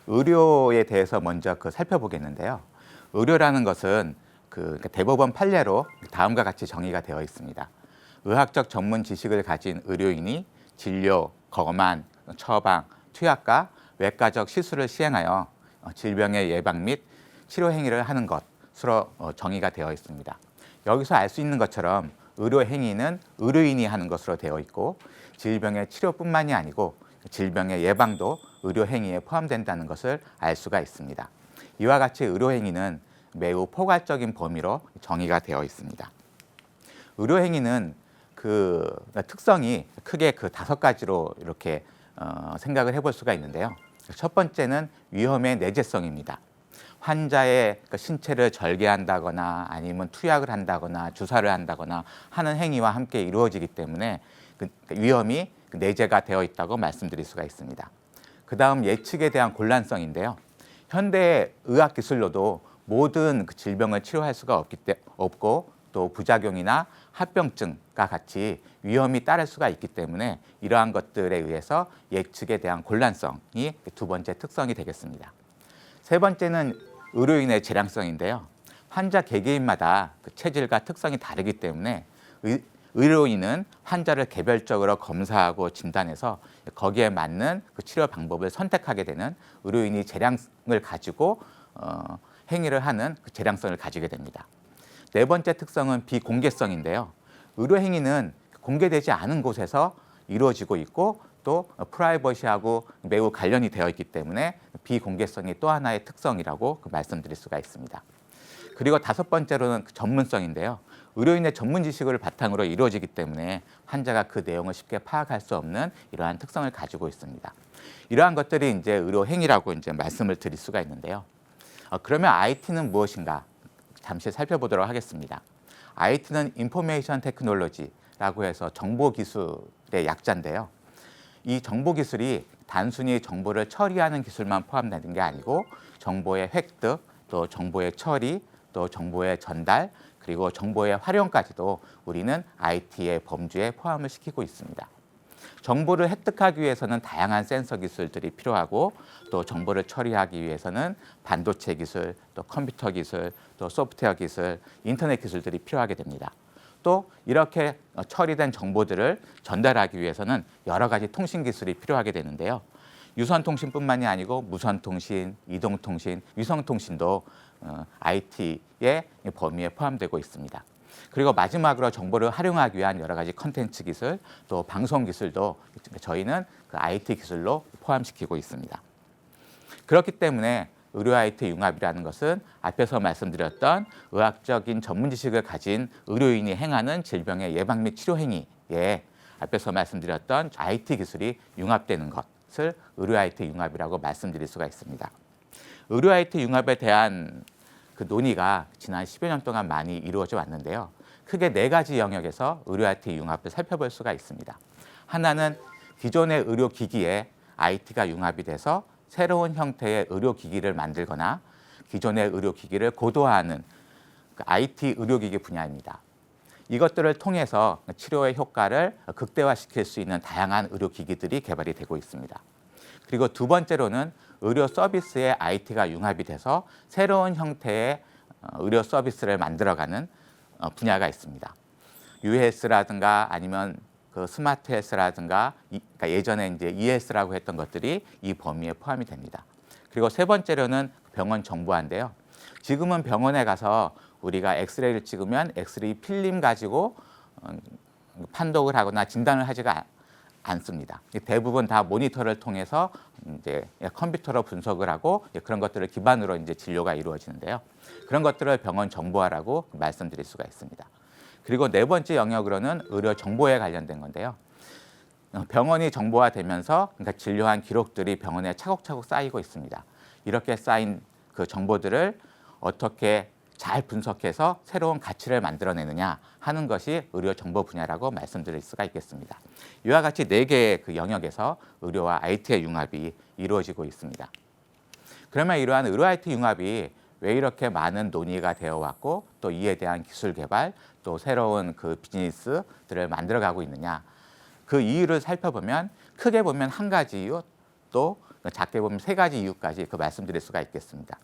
의료에 대해서 먼저 살펴보겠는데요. 의료라는 것은 대법원 판례로 다음과 같이 정의가 되어 있습니다. 의학적 전문 지식을 가진 의료인이 진료, 검안, 처방, 투약과 외과적 시술을 시행하여 질병의 예방 및 치료 행위를 하는 것으로 정의가 되어 있습니다. 여기서 알 수 있는 것처럼 의료 행위는 의료인이 하는 것으로 되어 있고 질병의 치료뿐만이 아니고 질병의 예방도 의료 행위에 포함된다는 것을 알 수가 있습니다. 이와 같이 의료 행위는 매우 포괄적인 범위로 정의가 되어 있습니다. 의료 행위는 특성이 크게 5가지로 이렇게 생각을 해볼 수가 있는데요. 첫 번째는 위험의 내재성입니다. 환자의 신체를 절개한다거나 아니면 투약을 한다거나 주사를 한다거나 하는 행위와 함께 이루어지기 때문에 위험이 내재가 되어 있다고 말씀드릴 수가 있습니다. 그 다음 예측에 대한 곤란성인데요. 현대 의학 기술로도 모든 질병을 치료할 수가 없고 또 부작용이나 합병증과 같이 위험이 따를 수가 있기 때문에 이러한 것들에 의해서 예측에 대한 곤란성이 두 번째 특성이 되겠습니다. 세 번째는 의료인의 재량성인데요. 환자 개개인마다 체질과 특성이 다르기 때문에 의료인은 환자를 개별적으로 검사하고 진단해서 거기에 맞는 치료 방법을 선택하게 되는 의료인이 재량을 가지고 행위를 하는 재량성을 가지게 됩니다. 네 번째 특성은 비공개성인데요. 의료 행위는 공개되지 않은 곳에서 이루어지고 있고 또 프라이버시하고 매우 관련이 되어 있기 때문에 비공개성이 또 하나의 특성이라고 말씀드릴 수가 있습니다. 그리고 다섯 번째로는 전문성인데요. 의료인의 전문 지식을 바탕으로 이루어지기 때문에 환자가 그 내용을 쉽게 파악할 수 없는 이러한 특성을 가지고 있습니다. 이러한 것들이 이제 의료 행위라고 이제 말씀을 드릴 수가 있는데요. 그러면 IT는 무엇인가? 잠시 살펴보도록 하겠습니다. IT는 인포메이션 테크놀로지라고 해서 정보 기술의 약자인데요. 이 정보 기술이 단순히 정보를 처리하는 기술만 포함되는 게 아니고 정보의 획득, 또 정보의 처리, 또 정보의 전달, 그리고 정보의 활용까지도 우리는 IT의 범주에 포함을 시키고 있습니다. 정보를 획득하기 위해서는 다양한 센서 기술들이 필요하고 또 정보를 처리하기 위해서는 반도체 기술, 또 컴퓨터 기술, 또 소프트웨어 기술, 인터넷 기술들이 필요하게 됩니다. 또 이렇게 처리된 정보들을 전달하기 위해서는 여러 가지 통신 기술이 필요하게 되는데요. 유선통신뿐만이 아니고 무선통신, 이동통신, 위성통신도 IT의 범위에 포함되고 있습니다. 그리고 마지막으로 정보를 활용하기 위한 여러 가지 컨텐츠 기술, 또 방송 기술도 저희는 IT 기술로 포함시키고 있습니다. 그렇기 때문에 의료 IT 융합이라는 것은 앞에서 말씀드렸던 의학적인 전문 지식을 가진 의료인이 행하는 질병의 예방 및 치료 행위에 앞에서 말씀드렸던 IT 기술이 융합되는 것을 의료 IT 융합이라고 말씀드릴 수가 있습니다. 의료 IT 융합에 대한 논의가 지난 10여 년 동안 많이 이루어져 왔는데요. 크게 4가지 영역에서 의료 IT 융합을 살펴볼 수가 있습니다. 하나는 기존의 의료기기에 IT가 융합이 돼서 새로운 형태의 의료기기를 만들거나 기존의 의료기기를 고도화하는 IT 의료기기 분야입니다. 이것들을 통해서 치료의 효과를 극대화시킬 수 있는 다양한 의료기기들이 개발이 되고 있습니다. 그리고 두 번째로는 의료 서비스에 IT가 융합이 돼서 새로운 형태의 의료 서비스를 만들어가는 분야가 있습니다. 유헬스라든가 아니면 스마트 헬스라든가 그러니까 예전에 이제 ES라고 했던 것들이 이 범위에 포함이 됩니다. 그리고 세 번째로는 병원 정보화인데요. 지금은 병원에 가서 우리가 엑스레이를 찍으면 엑스레이 필름 가지고 판독을 하거나 진단을 하지가 않습니다. 대부분 다 모니터를 통해서 이제 컴퓨터로 분석을 하고 그런 것들을 기반으로 이제 진료가 이루어지는데요. 그런 것들을 병원 정보화라고 말씀드릴 수가 있습니다. 그리고 네 번째 영역으로는 의료 정보에 관련된 건데요. 병원이 정보화되면서 그러니까 진료한 기록들이 병원에 차곡차곡 쌓이고 있습니다. 이렇게 쌓인 그 정보들을 어떻게 잘 분석해서 새로운 가치를 만들어내느냐 하는 것이 의료 정보 분야라고 말씀드릴 수가 있겠습니다. 이와 같이 4개의 영역에서 의료와 IT의 융합이 이루어지고 있습니다. 그러면 이러한 의료 IT 융합이 왜 이렇게 많은 논의가 되어 왔고 또 이에 대한 기술 개발 또 새로운 비즈니스들을 만들어가고 있느냐 그 이유를 살펴보면 크게 보면 한 가지 이유 또 작게 보면 세 가지 이유까지 말씀드릴 수가 있겠습니다.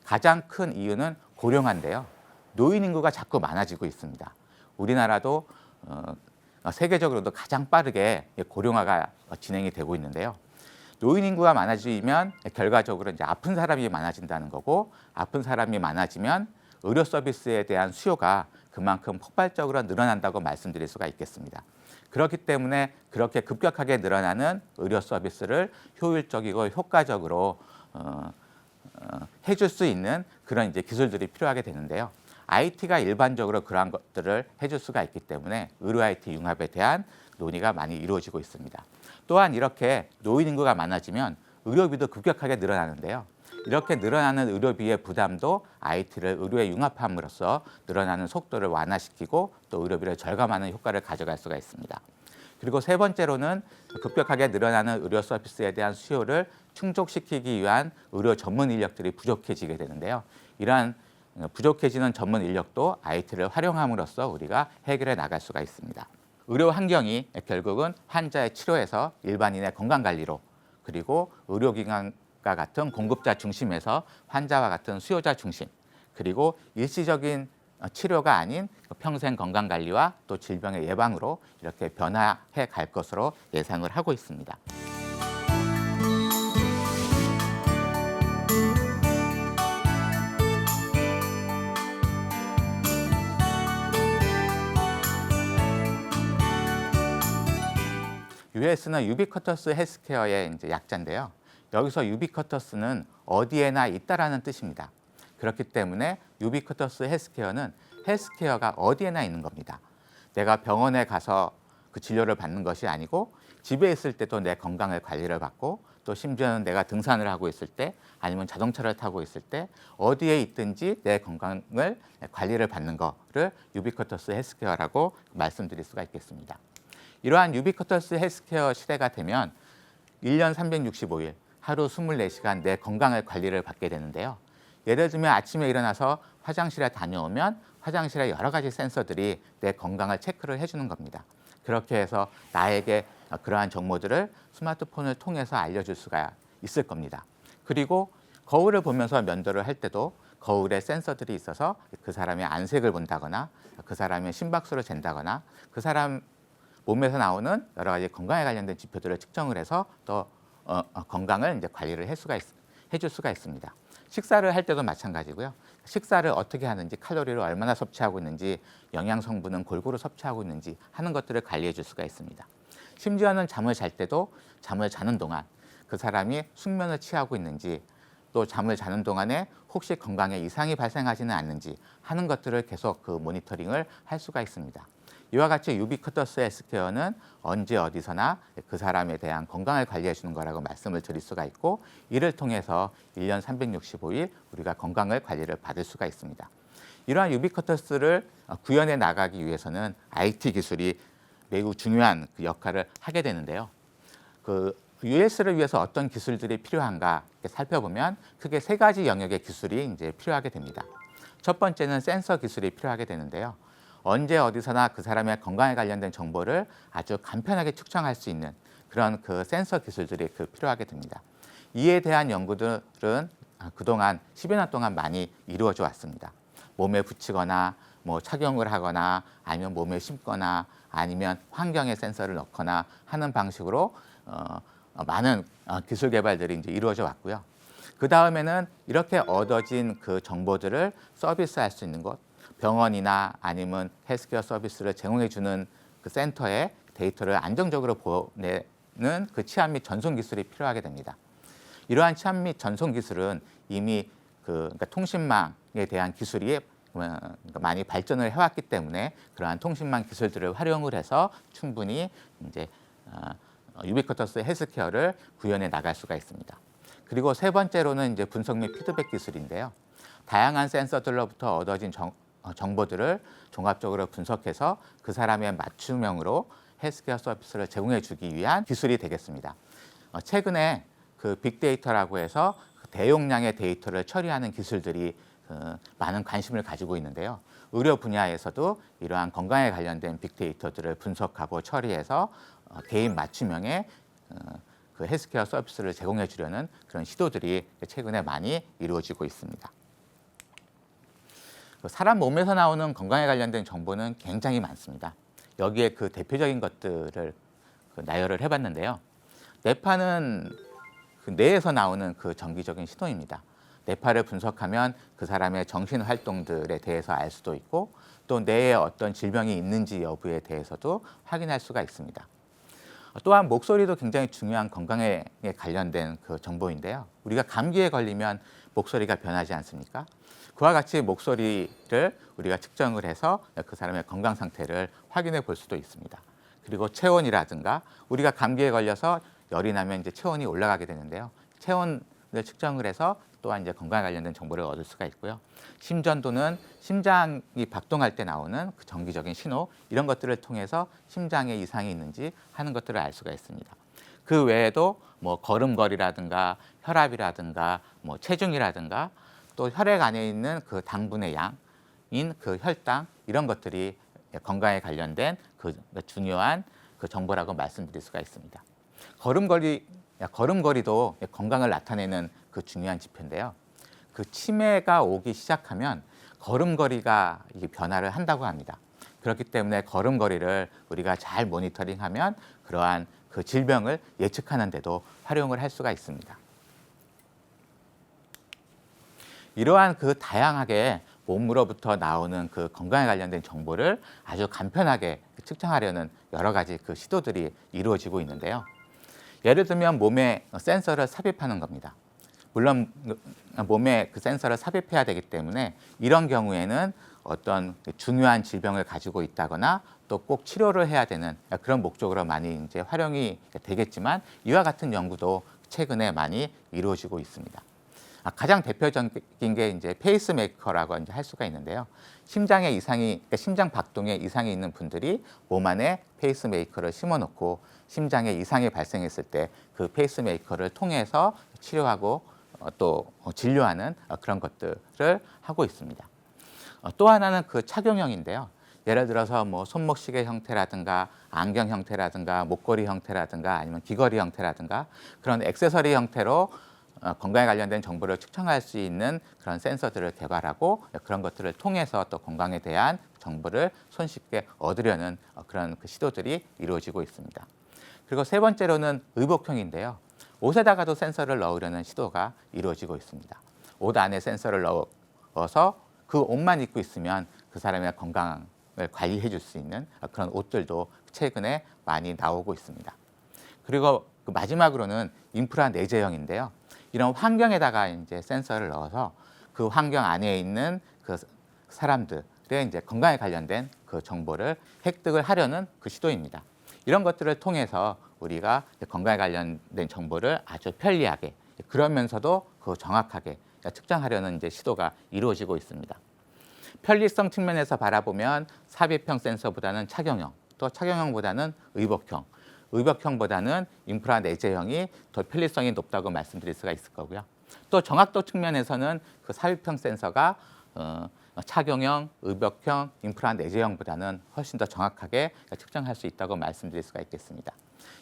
가장 큰 이유는 고령화인데요. 노인 인구가 자꾸 많아지고 있습니다. 우리나라도 세계적으로도 가장 빠르게 고령화가 진행이 되고 있는데요. 노인 인구가 많아지면 결과적으로 이제 아픈 사람이 많아진다는 거고, 아픈 사람이 많아지면 의료 서비스에 대한 수요가 그만큼 폭발적으로 늘어난다고 말씀드릴 수가 있겠습니다. 그렇기 때문에 그렇게 급격하게 늘어나는 의료 서비스를 효율적이고 효과적으로 해줄 수 있는 그런 이제 기술들이 필요하게 되는데요. IT가 일반적으로 그러한 것들을 해줄 수가 있기 때문에 의료 IT 융합에 대한 논의가 많이 이루어지고 있습니다. 또한 이렇게 노인 인구가 많아지면 의료비도 급격하게 늘어나는데요. 이렇게 늘어나는 의료비의 부담도 IT를 의료에 융합함으로써 늘어나는 속도를 완화시키고 또 의료비를 절감하는 효과를 가져갈 수가 있습니다. 그리고 세 번째로는 급격하게 늘어나는 의료 서비스에 대한 수요를 충족시키기 위한 의료 전문 인력들이 부족해지게 되는데요. 이러한 부족해지는 전문 인력도 IT를 활용함으로써 우리가 해결해 나갈 수가 있습니다. 의료 환경이 결국은 환자의 치료에서 일반인의 건강관리로, 그리고 의료기관과 같은 공급자 중심에서 환자와 같은 수요자 중심, 그리고 일시적인 치료가 아닌 평생 건강관리와 또 질병의 예방으로 이렇게 변화해 갈 것으로 예상을 하고 있습니다. US는 유비쿼터스 헬스케어의 이제 약자인데요. 여기서 유비쿼터스는 어디에나 있다라는 뜻입니다. 그렇기 때문에 유비쿼터스 헬스케어는 헬스케어가 어디에나 있는 겁니다. 내가 병원에 가서 그 진료를 받는 것이 아니고 집에 있을 때도 내 건강을 관리를 받고, 또 심지어는 내가 등산을 하고 있을 때 아니면 자동차를 타고 있을 때 어디에 있든지 내 건강을 관리를 받는 거를 유비쿼터스 헬스케어라고 말씀드릴 수가 있겠습니다. 이러한 유비쿼터스 헬스케어 시대가 되면 1년 365일 하루 24시간 내 건강을 관리를 받게 되는데요. 예를 들면 아침에 일어나서 화장실에 다녀오면 화장실에 여러 가지 센서들이 내 건강을 체크를 해주는 겁니다. 그렇게 해서 나에게 그러한 정보들을 스마트폰을 통해서 알려줄 수가 있을 겁니다. 그리고 거울을 보면서 면도를 할 때도 거울에 센서들이 있어서 그 사람의 안색을 본다거나 그 사람의 심박수를 잰다거나 그 사람 몸에서 나오는 여러 가지 건강에 관련된 지표들을 측정을 해서 또 건강을 이제 관리를 해줄 수가 있습니다. 식사를 할 때도 마찬가지고요. 식사를 어떻게 하는지, 칼로리를 얼마나 섭취하고 있는지, 영양 성분은 골고루 섭취하고 있는지 하는 것들을 관리해 줄 수가 있습니다. 심지어는 잠을 잘 때도 잠을 자는 동안 그 사람이 숙면을 취하고 있는지, 또 잠을 자는 동안에 혹시 건강에 이상이 발생하지는 않는지 하는 것들을 계속 그 모니터링을 할 수가 있습니다. 이와 같이 유비쿼터스 헬스케어는 언제 어디서나 그 사람에 대한 건강을 관리해 주는 거라고 말씀을 드릴 수가 있고, 이를 통해서 1년 365일 우리가 건강을 관리를 받을 수가 있습니다. 이러한 유비쿼터스를 구현해 나가기 위해서는 IT 기술이 매우 중요한 그 역할을 하게 되는데요. 그 US를 위해서 어떤 기술들이 필요한가 살펴보면 크게 세 가지 영역의 기술이 이제 필요하게 됩니다. 첫 번째는 센서 기술이 필요하게 되는데요. 언제 어디서나 그 사람의 건강에 관련된 정보를 아주 간편하게 측정할 수 있는 그런 그 센서 기술들이 필요하게 됩니다. 이에 대한 연구들은 그동안 10여 년 동안 많이 이루어져 왔습니다. 몸에 붙이거나 뭐 착용을 하거나 아니면 몸에 심거나 아니면 환경에 센서를 넣거나 하는 방식으로 많은 기술 개발들이 이제 이루어져 왔고요. 그 다음에는 이렇게 얻어진 그 정보들을 서비스할 수 있는 것, 병원이나 아니면 헬스케어 서비스를 제공해 주는 그 센터에 데이터를 안정적으로 보내는 그 취합 및 전송 기술이 필요하게 됩니다. 이러한 취합 및 전송 기술은 이미 그러니까 통신망에 대한 기술이 많이 발전을 해왔기 때문에 그러한 통신망 기술들을 활용을 해서 충분히 이제 유비쿼터스 헬스케어를 구현해 나갈 수가 있습니다. 그리고 세 번째로는 이제 분석 및 피드백 기술인데요. 다양한 센서들로부터 얻어진 정보들을 종합적으로 분석해서 그 사람의 맞춤형으로 헬스케어 서비스를 제공해 주기 위한 기술이 되겠습니다. 최근에 그 빅데이터라고 해서 대용량의 데이터를 처리하는 기술들이 많은 관심을 가지고 있는데요. 의료 분야에서도 이러한 건강에 관련된 빅데이터들을 분석하고 처리해서 개인 맞춤형의 그 그 헬스케어 서비스를 제공해 주려는 그런 시도들이 최근에 많이 이루어지고 있습니다. 사람 몸에서 나오는 건강에 관련된 정보는 굉장히 많습니다. 여기에 그 대표적인 것들을 나열을 해봤는데요. 뇌파는 그 뇌에서 나오는 그 정기적인 신호입니다. 뇌파를 분석하면 그 사람의 정신 활동들에 대해서 알 수도 있고 또 뇌에 어떤 질병이 있는지 여부에 대해서도 확인할 수가 있습니다. 또한 목소리도 굉장히 중요한 건강에 관련된 그 정보인데요. 우리가 감기에 걸리면 목소리가 변하지 않습니까? 그와 같이 목소리를 우리가 측정을 해서 그 사람의 건강 상태를 확인해 볼 수도 있습니다. 그리고 체온이라든가 우리가 감기에 걸려서 열이 나면 이제 체온이 올라가게 되는데요. 체온을 측정을 해서 또한 이제 건강에 관련된 정보를 얻을 수가 있고요. 심전도는 심장이 박동할 때 나오는 그 정기적인 신호 이런 것들을 통해서 심장에 이상이 있는지 하는 것들을 알 수가 있습니다. 그 외에도 뭐 걸음걸이라든가 혈압이라든가 뭐 체중이라든가 또 혈액 안에 있는 그 당분의 양인 그 혈당 이런 것들이 건강에 관련된 그 중요한 그 정보라고 말씀드릴 수가 있습니다. 걸음걸이도 건강을 나타내는 그 중요한 지표인데요. 그 치매가 오기 시작하면 걸음걸이가 변화를 한다고 합니다. 그렇기 때문에 걸음걸이를 우리가 잘 모니터링하면 그러한 그 질병을 예측하는 데도 활용을 할 수가 있습니다. 이러한 그 다양하게 몸으로부터 나오는 그 건강에 관련된 정보를 아주 간편하게 측정하려는 여러 가지 그 시도들이 이루어지고 있는데요. 예를 들면 몸에 센서를 삽입하는 겁니다. 물론 몸에 그 센서를 삽입해야 되기 때문에 이런 경우에는 어떤 중요한 질병을 가지고 있다거나 또 꼭 치료를 해야 되는 그런 목적으로 많이 이제 활용이 되겠지만 이와 같은 연구도 최근에 많이 이루어지고 있습니다. 가장 대표적인 게 이제 페이스메이커라고 이제 할 수가 있는데요. 심장에 이상이, 그러니까 심장 박동에 이상이 있는 분들이 몸 안에 페이스메이커를 심어놓고 심장에 이상이 발생했을 때 그 페이스메이커를 통해서 치료하고 또 진료하는 그런 것들을 하고 있습니다. 또 하나는 그 착용형인데요. 예를 들어서 뭐 손목시계 형태라든가 안경 형태라든가 목걸이 형태라든가 아니면 귀걸이 형태라든가 그런 액세서리 형태로 건강에 관련된 정보를 측정할 수 있는 그런 센서들을 개발하고 그런 것들을 통해서 또 건강에 대한 정보를 손쉽게 얻으려는 그런 그 시도들이 이루어지고 있습니다. 그리고 세 번째로는 의복형인데요. 옷에다가도 센서를 넣으려는 시도가 이루어지고 있습니다. 옷 안에 센서를 넣어서 그 옷만 입고 있으면 그 사람의 건강을 관리해 줄 수 있는 그런 옷들도 최근에 많이 나오고 있습니다. 그리고 그 마지막으로는 인프라 내재형인데요. 이런 환경에다가 이제 센서를 넣어서 그 환경 안에 있는 그 사람들의 이제 건강에 관련된 그 정보를 획득을 하려는 그 시도입니다. 이런 것들을 통해서 우리가 건강에 관련된 정보를 아주 편리하게 그러면서도 그 정확하게 측정하려는 이제 시도가 이루어지고 있습니다. 편리성 측면에서 바라보면 삽입형 센서보다는 착용형, 또 착용형보다는 의복형, 의복형보다는 인프라 내재형이 더 편리성이 높다고 말씀드릴 수가 있을 거고요. 또 정확도 측면에서는 그 삽입형 센서가 착용형, 의복형, 인프라 내재형보다는 훨씬 더 정확하게 측정할 수 있다고 말씀드릴 수가 있겠습니다.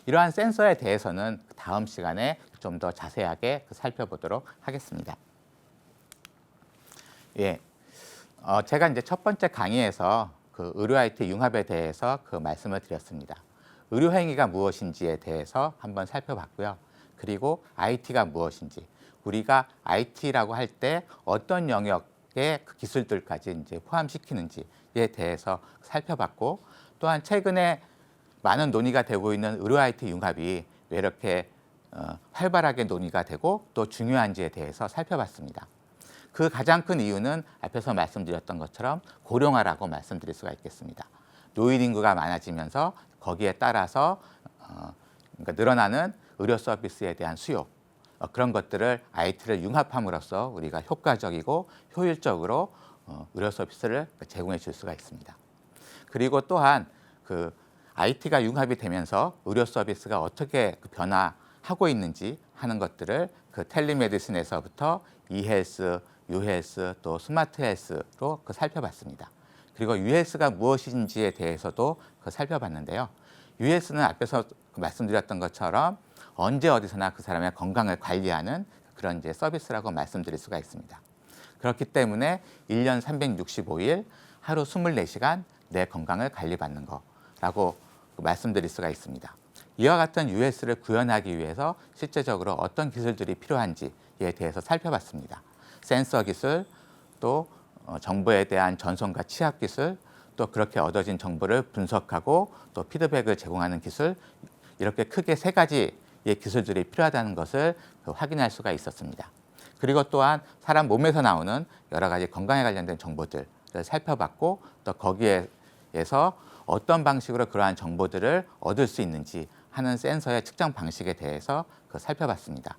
이러한 센서에 대해서는 다음 시간에 좀 더 자세하게 살펴보도록 하겠습니다. 예, 제가 이제 첫 번째 강의에서 그 의료 IT 융합에 대해서 그 말씀을 드렸습니다. 의료 행위가 무엇인지에 대해서 한번 살펴봤고요. 그리고 IT가 무엇인지, 우리가 IT라고 할 때 어떤 영역의 그 기술들까지 이제 포함시키는지에 대해서 살펴봤고, 또한 최근에 많은 논의가 되고 있는 의료 IT 융합이 왜 이렇게 활발하게 논의가 되고 또 중요한지에 대해서 살펴봤습니다. 그 가장 큰 이유는 앞에서 말씀드렸던 것처럼 고령화라고 말씀드릴 수가 있겠습니다. 노인 인구가 많아지면서 거기에 따라서 그러니까 늘어나는 의료 서비스에 대한 수요, 그런 것들을 IT를 융합함으로써 우리가 효과적이고 효율적으로 의료 서비스를 제공해 줄 수가 있습니다. 그리고 또한 그 IT가 융합이 되면서 의료 서비스가 어떻게 변화하고 있는지 하는 것들을 그 텔리메디슨에서부터 이헬스, 유헬스, 또 스마트 헬스로 살펴봤습니다. 그리고 유헬스가 무엇인지에 대해서도 살펴봤는데요. 유헬스는 앞에서 말씀드렸던 것처럼 언제 어디서나 그 사람의 건강을 관리하는 그런 이제 서비스라고 말씀드릴 수가 있습니다. 그렇기 때문에 1년 365일 하루 24시간 내 건강을 관리받는 거라고 말씀드릴 수가 있습니다. 이와 같은 US를 구현하기 위해서 실제적으로 어떤 기술들이 필요한지에 대해서 살펴봤습니다. 센서 기술, 또 정보에 대한 전송과 취합 기술, 또 그렇게 얻어진 정보를 분석하고 또 피드백을 제공하는 기술, 이렇게 크게 세 가지의 기술들이 필요하다는 것을 확인할 수가 있었습니다. 그리고 또한 사람 몸에서 나오는 여러 가지 건강에 관련된 정보들을 살펴봤고, 또 거기에서 어떤 방식으로 그러한 정보들을 얻을 수 있는지 하는 센서의 측정 방식에 대해서 살펴봤습니다.